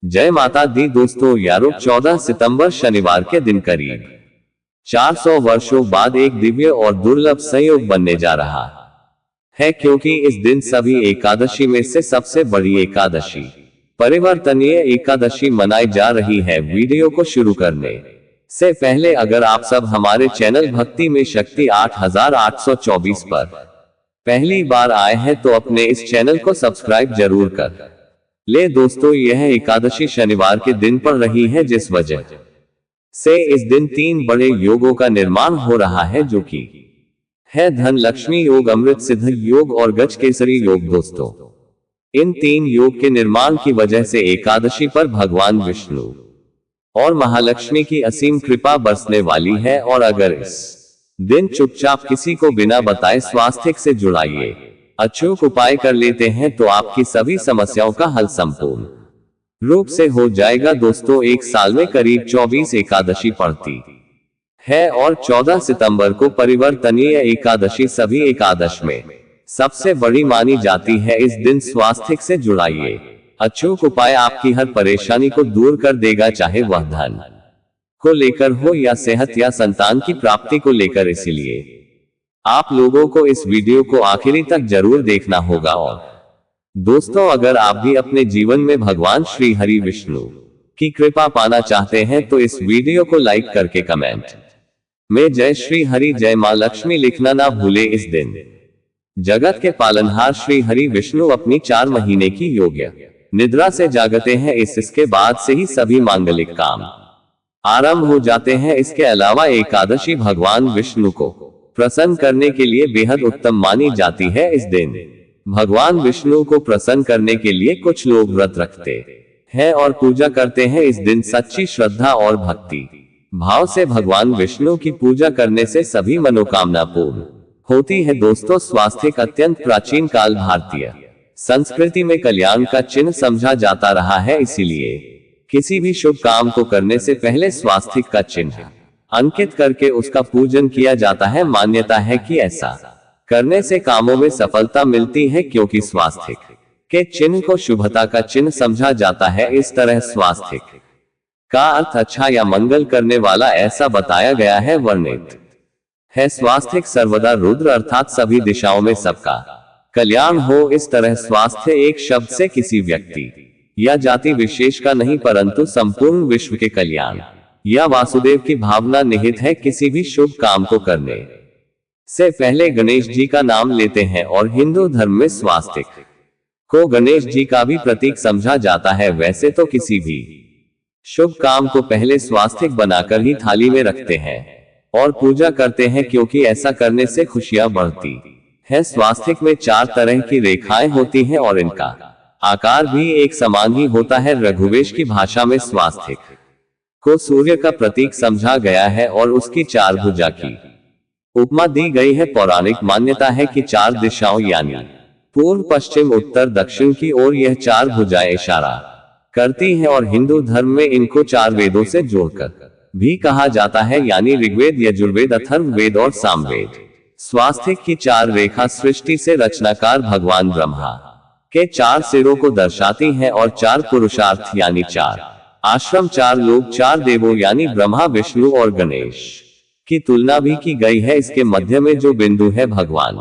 जय माता दी दोस्तों यारों, 14 सितंबर शनिवार के दिन करीब 400 वर्षों बाद एक दिव्य और दुर्लभ संयोग बनने जा रहा है, क्योंकि इस दिन सभी एकादशी में से सबसे बड़ी एकादशी परिवर्तनीय एकादशी मनाई जा रही है। वीडियो को शुरू करने से पहले अगर आप सब हमारे चैनल भक्ति में शक्ति 8824 पर पहली बार आए हैं तो अपने इस चैनल को सब्सक्राइब जरूर कर ले। दोस्तों, यह एकादशी शनिवार के दिन पड़ रही है, जिस वजह से इस दिन 3 बड़े योगों का निर्माण हो रहा है, जो कि है धन लक्ष्मी योग, अमृत सिद्ध योग और गज केसरी योग। दोस्तों, इन 3 योग के निर्माण की वजह से एकादशी पर भगवान विष्णु और महालक्ष्मी की असीम कृपा बरसने वाली है। और अगर इस दिन चुपचाप किसी को बिना बताए स्वास्थ्य से जुड़ाइए अचूक उपाय कर लेते हैं तो आपकी सभी समस्याओं का हल संपूर्ण रूप से हो जाएगा। दोस्तों, एक साल में करीब 24 एकादशी पड़ती है और 14 सितंबर को परिवर्तनीय एकादशी सभी एकादश में सबसे बड़ी मानी जाती है। इस दिन स्वास्थ्य से जुड़ाइए अचूक उपाय आपकी हर परेशानी को दूर कर देगा, चाहे वह धन को लेकर हो या सेहत या संतान की प्राप्ति को लेकर। इसलिए आप लोगों को इस वीडियो को आखिरी तक जरूर देखना होगा। और दोस्तों, अगर आप भी अपने जीवन में भगवान श्री हरि विष्णु की कृपा पाना चाहते हैं तो इस वीडियो को लाइक करके कमेंट में जय श्री हरि जय मां लक्ष्मी लिखना ना भूले। इस दिन जगत के पालनहार श्री हरि विष्णु अपनी 4 महीने की योग्य निद्रा से जागते हैं। इसके बाद से ही सभी मांगलिक काम आरंभ हो जाते हैं। इसके अलावा एकादशी भगवान विष्णु को प्रसन्न करने के लिए बेहद उत्तम मानी जाती है। इस दिन भगवान विष्णु को प्रसन्न करने के लिए कुछ लोग व्रत रखते हैं और पूजा करते हैं। इस दिन सच्ची श्रद्धा और भक्ति भाव से भगवान विष्णु की पूजा करने से सभी मनोकामना पूर्ण होती है। दोस्तों, स्वास्थ्य अत्यंत प्राचीन काल भारतीय संस्कृति में कल्याण का चिन्ह समझा जाता रहा है। इसीलिए किसी भी शुभ काम को करने से पहले स्वास्थ्य का चिन्ह अंकित करके उसका पूजन किया जाता है। मान्यता है कि ऐसा करने से कामों में सफलता मिलती है, क्योंकि स्वास्थ्य के चिन्ह को शुभता का चिन्ह समझा जाता है। इस तरह स्वास्थ्य का अर्थ अच्छा या मंगल करने वाला ऐसा बताया गया है। वर्णित है स्वास्थ्य सर्वदा रुद्र, अर्थात सभी दिशाओं में सबका कल्याण हो। इस तरह स्वास्थ्य एक शब्द से किसी व्यक्ति या जाति विशेष का नहीं, परंतु संपूर्ण विश्व के कल्याण या वासुदेव की भावना निहित है। किसी भी शुभ काम को करने से पहले गणेश जी का नाम लेते हैं और हिंदू धर्म में स्वास्थ्य को गणेश जी का भी प्रतीक समझा जाता है। वैसे तो किसी भी शुभ काम को पहले स्वास्थ्य बनाकर ही थाली में रखते हैं और पूजा करते हैं, क्योंकि ऐसा करने से खुशियां बढ़ती है। स्वास्थ्य में 4 तरह की रेखाएं होती हैं और इनका आकार भी एक समान ही होता है। रघुवेश की भाषा में स्वास्थ्य को सूर्य का प्रतीक समझा गया है और उसकी 4 भुजा की उपमा दी गई है। पौराणिक मान्यता है कि 4 दिशाओं यानी पूर्व, पश्चिम, उत्तर, दक्षिण की ओर यह 4 भुजाएं इशारा करती हैं और हिंदू धर्म में इनको 4 वेदों से जोड़कर भी कहा जाता है, यानी ऋग्वेद, यजुर्वेद, अथर्ववेद और सामवेद। स्वास्थ्य की 4 रेखा सृष्टि से रचनाकार भगवान ब्रह्मा के 4 सिरों को दर्शाती है और 4 पुरुषार्थ यानी 4 आश्रम, 4 लोग, 4 देवों यानी ब्रह्मा, विष्णु और गणेश की तुलना भी की गई है। इसके मध्य में जो बिंदु है भगवान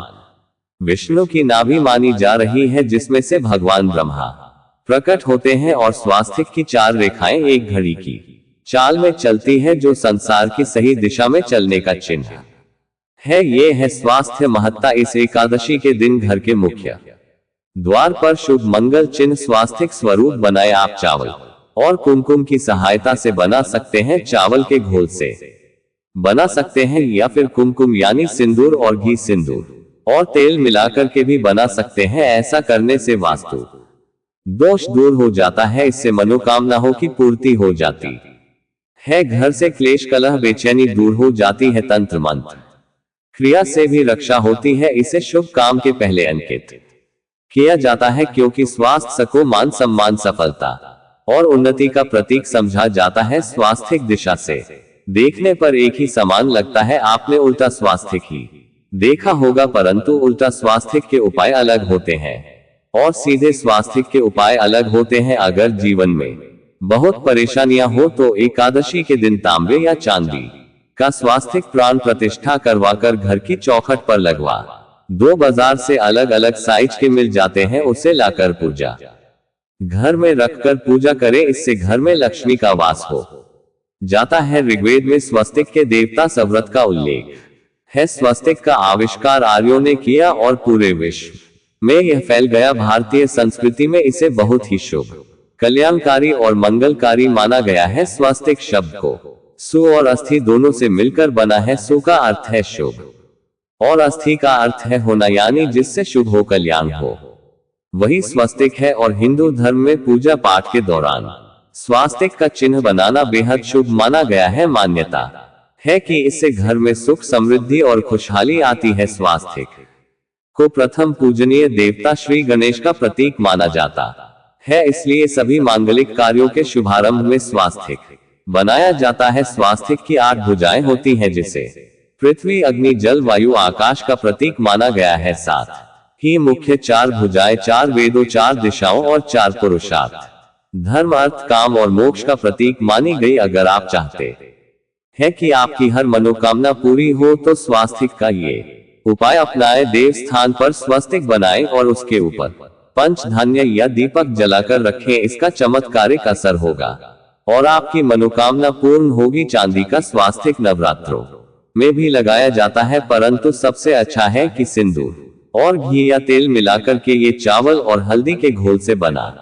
विष्णु की नाभि मानी जा रही है, जिसमें से भगवान ब्रह्मा प्रकट होते हैं। और स्वास्थ्य की 4 रेखाएं एक घड़ी की चाल में चलती है, जो संसार की सही दिशा में चलने का चिन्ह है। ये है स्वास्थ्य महत्ता। इस एकादशी के दिन घर के मुख्य द्वार पर शुभ मंगल चिन्ह स्वास्थ्य स्वरूप बनाए। आप चावल और कुमकुम की सहायता से बना सकते हैं। चावल के घोल से बना सकते हैं या फिर कुमकुम यानी सिंदूर और घी, सिंदूर और तेल मिलाकर के भी बना सकते हैं। ऐसा करने से वास्तु दोष दूर हो जाता है। इससे मनोकामनाओं की पूर्ति हो जाती है। घर से क्लेश, कलह, बेचैनी दूर हो जाती है। तंत्र मंत्र क्रिया से भी रक्षा होती है। इसे शुभ काम के पहले अंकित किया जाता है, क्योंकि स्वास्थ्य को मान सम्मान, सफलता और उन्नति का प्रतीक समझा जाता है। स्वास्थ्य दिशा से देखने पर एक ही समान लगता है। आपने उल्टा स्वास्थ्य ही देखा होगा, परंतु उल्टा स्वास्थ्य के उपाय अलग होते हैं और सीधे स्वास्थ्य के उपाय अलग होते हैं। अगर जीवन में बहुत परेशानियां हो तो एकादशी के दिन तांबे या चांदी का स्वास्तिक प्राण प्रतिष्ठा करवाकर घर की चौखट पर लगवा दो। बाजार से अलग अलग साइज के मिल जाते हैं, उसे लाकर पूजा घर में रखकर पूजा करें, इससे घर में लक्ष्मी का वास हो जाता है। ऋग्वेद में स्वस्तिक के देवता सव्रत का उल्लेख है। स्वस्तिक का आविष्कार आर्यों ने किया और पूरे विश्व में यह फैल गया। भारतीय संस्कृति में इसे बहुत ही शुभ, कल्याणकारी और मंगलकारी माना गया है। स्वस्तिक शब्द को सु और अस्थि दोनों से मिलकर बना है। सु का अर्थ है शुभ और अस्थि का अर्थ है होना, यानी जिससे शुभ हो, कल्याण हो, वही स्वस्तिक है। और हिंदू धर्म में पूजा पाठ के दौरान स्वास्तिक का चिन्ह बनाना बेहद शुभ माना गया है। मान्यता है कि इससे घर में सुख, समृद्धि और खुशहाली आती है। स्वास्तिक को प्रथम पूजनीय देवता श्री गणेश का प्रतीक माना जाता है, इसलिए सभी मांगलिक कार्यों के शुभारंभ में स्वास्तिक बनाया जाता है। स्वास्तिक की 8 भुजाएं होती हैं, जिसे पृथ्वी, अग्नि, जल, वायु, आकाश का प्रतीक माना गया है। 7 ही मुख्य 4 भुजाएं, 4 वेदों, 4 दिशाओं और 4 पुरुषार्थ, धर्म, अर्थ, काम और मोक्ष का प्रतीक मानी गई। अगर आप चाहते हैं कि आपकी हर मनोकामना पूरी हो तो स्वास्तिक का ये उपाय अपनाएं। देव स्थान पर स्वस्तिक बनाएं और उसके ऊपर पंचधान्य या दीपक जलाकर रखें। इसका चमत्कारिक असर होगा और आपकी मनोकामना पूर्ण होगी। चांदी का स्वास्तिक नवरात्रों में भी लगाया जाता है, परंतु सबसे अच्छा है कि सिंदूर और घी या तेल मिलाकर के ये चावल और हल्दी के घोल से बना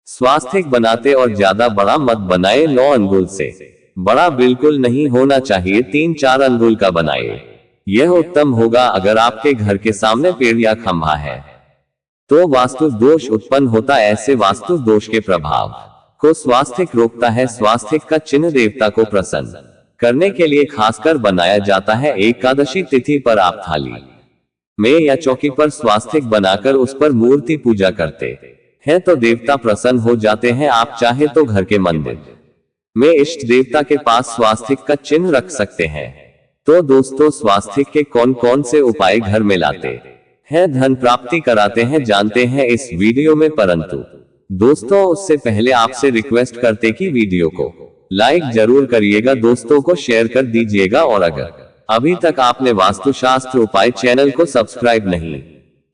स्वास्तिक बनाते। और ज्यादा बड़ा मत बनाए, 9 अंगुल से बड़ा बिल्कुल नहीं होना चाहिए, 3-4 अंगुल का बनाए, यह उत्तम होगा। अगर आपके घर के सामने पेड़ या खंभा है तो वास्तु दोष उत्पन्न होता है। ऐसे वास्तु दोष के प्रभाव को स्वास्तिक रोकता है। स्वास्तिक का चिन्ह देवता को प्रसन्न करने के लिए खासकर बनाया जाता है। एकादशी तिथि पर आप थाली में या चौकी पर स्वास्तिक बनाकर उस पर मूर्ति पूजा करते हैं तो देवता प्रसन्न हो जाते हैं। आप चाहे तो घर के मंदिर में इष्ट देवता के पास स्वास्तिक का चिन्ह रख सकते हैं। तो दोस्तों, स्वास्तिक के कौन कौन से उपाय घर में लाते हैं धन प्राप्ति कराते हैं, जानते हैं इस वीडियो में। परंतु दोस्तों, उससे पहले आपसे रिक्वेस्ट करते कि वीडियो को लाइक जरूर करिएगा, दोस्तों को शेयर कर दीजिएगा। और अगर अभी तक आपने वास्तुशास्त्र उपाय चैनल को सब्सक्राइब नहीं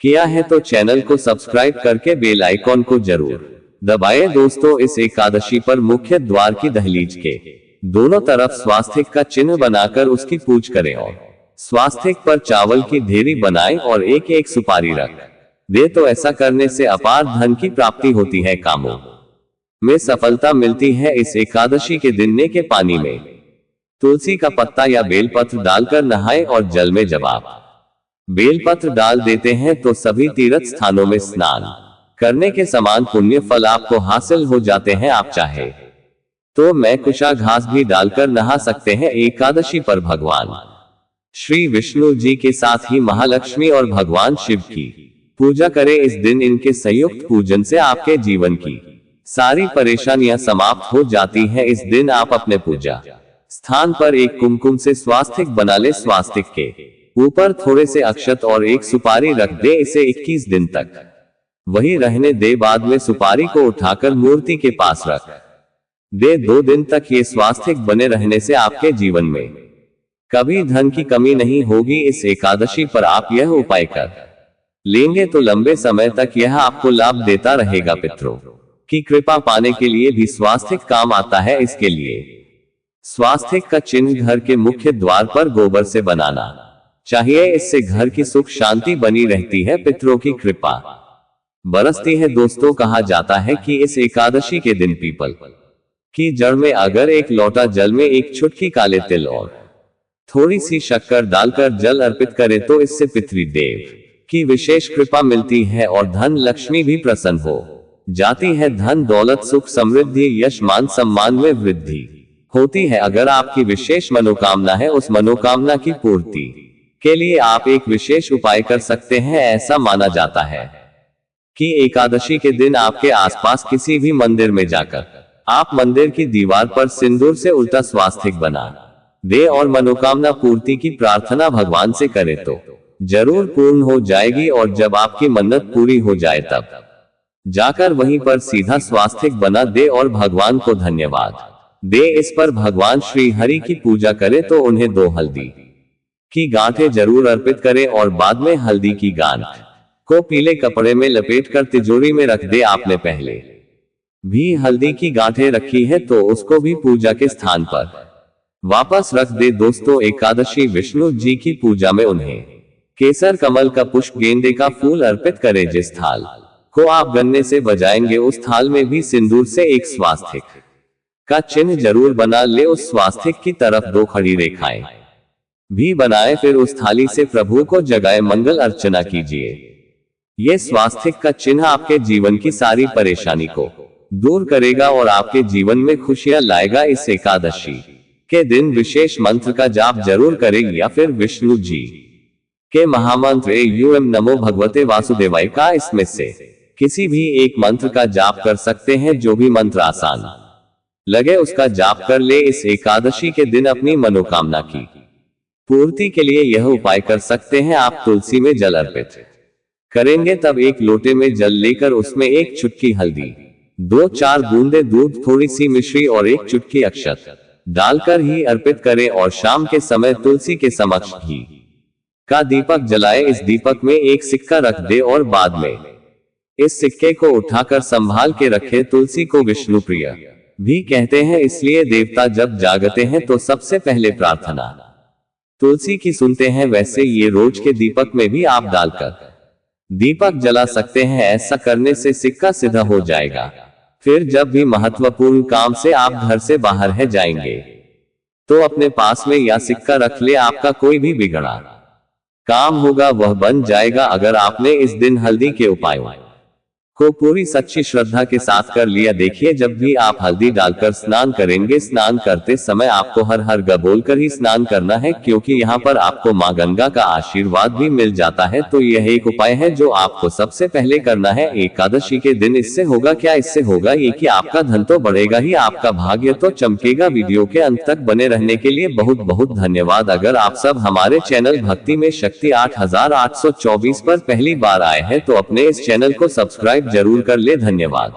किया है तो चैनल को सब्सक्राइब करके बेल आइकॉन को जरूर दबाएं। दोस्तों, इस एकादशी पर मुख्य द्वार की दहलीज के दोनों तरफ स्वास्तिक का चिन्ह बनाकर उसकी पूजा करें और स्वास्तिक पर चावल की ढेरी बनाएं और एक एक सुपारी रख दे। तो ऐसा करने से अपार धन की प्राप्ति होती है, कामों में सफलता मिलती है। इस एकादशी के दिन ने के पानी में तुलसी का पत्ता या बेलपत्र डालकर नहाएं और जल में जब आप बेलपत्र डाल देते हैं तो सभी तीर्थ स्थानों में स्नान करने के समान पुण्य फल आपको हासिल हो जाते हैं। आप चाहे तो मैं कुशा घास भी डालकर नहा सकते हैं। एकादशी पर भगवान श्री विष्णु जी के साथ ही महालक्ष्मी और भगवान शिव की पूजा करें। इस दिन इनके संयुक्त पूजन से आपके जीवन की सारी परेशानियां समाप्त हो जाती हैं। इस दिन आप अपने पूजा स्थान पर एक कुमकुम से स्वास्तिक बना ले। स्वास्तिक के ऊपर थोड़े से अक्षत और एक सुपारी रख दे। इसे 21 दिन तक वही रहने दे। बाद में सुपारी को उठाकर मूर्ति के पास रख दे। 2 दिन तक ये स्वास्तिक बने रहने से आपके जीवन में कभी धन की कमी नहीं होगी। इस एकादशी पर आप यह उपाय कर लेंगे तो लंबे समय तक यह आपको लाभ देता रहेगा। पितरों की कृपा पाने के लिए भी स्वास्तिक काम आता है। इसके लिए स्वास्तिक का चिन्ह घर के मुख्य द्वार पर गोबर से बनाना चाहिए। इससे घर की सुख शांति बनी रहती है, पितरों की कृपा बरसती है। दोस्तों, कहा जाता है कि इस एकादशी के दिन पीपल की जड़ में अगर एक लोटा जल में एक चुटकी काले तिल और थोड़ी सी शक्कर डालकर जल अर्पित करें तो इससे पितृदेव की विशेष कृपा मिलती है और धन लक्ष्मी भी प्रसन्न हो जाती है। धन दौलत सुख समृद्धि यश मान सम्मान में वृद्धि होती है। अगर आपकी विशेष मनोकामना है, उस मनोकामना की पूर्ति के लिए आप एक विशेष उपाय कर सकते हैं। ऐसा माना जाता है कि एकादशी के दिन आपके आसपास किसी भी मंदिर में जाकर आप मंदिर की दीवार पर सिंदूर से उल्टा स्वास्तिक बना दे और मनोकामना पूर्ति की प्रार्थना भगवान से करें तो जरूर पूर्ण हो जाएगी। और जब आपकी मन्नत पूरी हो जाए तब जाकर वहीं पर सीधा स्वास्तिक बना दे और भगवान को धन्यवाद दे। इस पर भगवान श्री हरि की पूजा करे तो उन्हें 2 हल्दी की गांठें जरूर अर्पित करें और बाद में हल्दी की गांठ को पीले कपड़े में लपेट कर तिजोरी में रख दे। आपने पहले भी हल्दी की गांठें रखी है तो उसको भी पूजा के स्थान पर वापस रख दे। दोस्तों, एकादशी विष्णु जी की पूजा में उन्हें केसर, कमल का पुष्प, गेंदे का फूल अर्पित करें। जिस थाल को आप गन्ने से बजाएंगे उस थाल में भी सिंदूर से एक स्वास्तिक का चिन्ह जरूर बना ले। उस स्वास्तिक की तरफ 2 खड़ी रेखाएं भी बनाए, फिर उस थाली से प्रभु को जगाए मंगल अर्चना कीजिए। ये स्वास्तिक का चिन्ह आपके जीवन की सारी परेशानी को दूर करेगा और आपके जीवन में खुशियां लाएगा। इस एकादशी के दिन विशेष मंत्र का जाप जरूर करें या फिर विष्णु जी के महामंत्र एम नमो भगवते वासुदेवाय का इसमें से किसी भी एक मंत्र का जाप कर सकते हैं। जो भी मंत्र आसान लगे उसका जाप कर ले। इस एकादशी के दिन अपनी मनोकामना की पूर्ति के लिए यह उपाय कर सकते हैं। आप तुलसी में जल अर्पित करेंगे, तब 1 लोटे में जल लेकर उसमें 1 चुटकी हल्दी, 2-4 बूंदे दूध, थोड़ी सी मिश्री और 1 चुटकी अक्षत डालकर ही अर्पित करें और शाम के समय तुलसी के समक्ष घी का दीपक जलाए। इस दीपक में 1 सिक्का रख दे और बाद में इस सिक्के को उठाकर संभाल के रखे। तुलसी को विष्णु प्रिय भी कहते हैं, इसलिए देवता जब जागते हैं तो सबसे पहले प्रार्थना तुलसी की सुनते हैं। वैसे ये रोज के दीपक में भी आप डालकर दीपक जला सकते हैं। ऐसा करने से सिक्का सिद्ध हो जाएगा। फिर जब भी महत्वपूर्ण काम से आप घर से बाहर है जाएंगे तो अपने पास में या सिक्का रख ले। आपका कोई भी बिगड़ा काम होगा वह बन जाएगा। अगर आपने इस दिन हल्दी के उपायों को पूरी सच्ची श्रद्धा के साथ कर लिया। देखिए, जब भी आप हल्दी डालकर स्नान करेंगे, स्नान करते समय आपको हर हर ग बोलकर ही स्नान करना है, क्योंकि यहाँ पर आपको माँ गंगा का आशीर्वाद भी मिल जाता है। तो यह एक उपाय है जो आपको सबसे पहले करना है एकादशी के दिन। इससे होगा क्या? इससे होगा ये कि आपका धन तो बढ़ेगा ही, आपका भाग्य तो चमकेगा। वीडियो के अंत तक बने रहने के लिए बहुत बहुत धन्यवाद। अगर आप सब हमारे चैनल भक्ति में शक्ति 8824 पर पहली बार आए हैं तो अपने इस चैनल को सब्सक्राइब जरूर कर ले। धन्यवाद।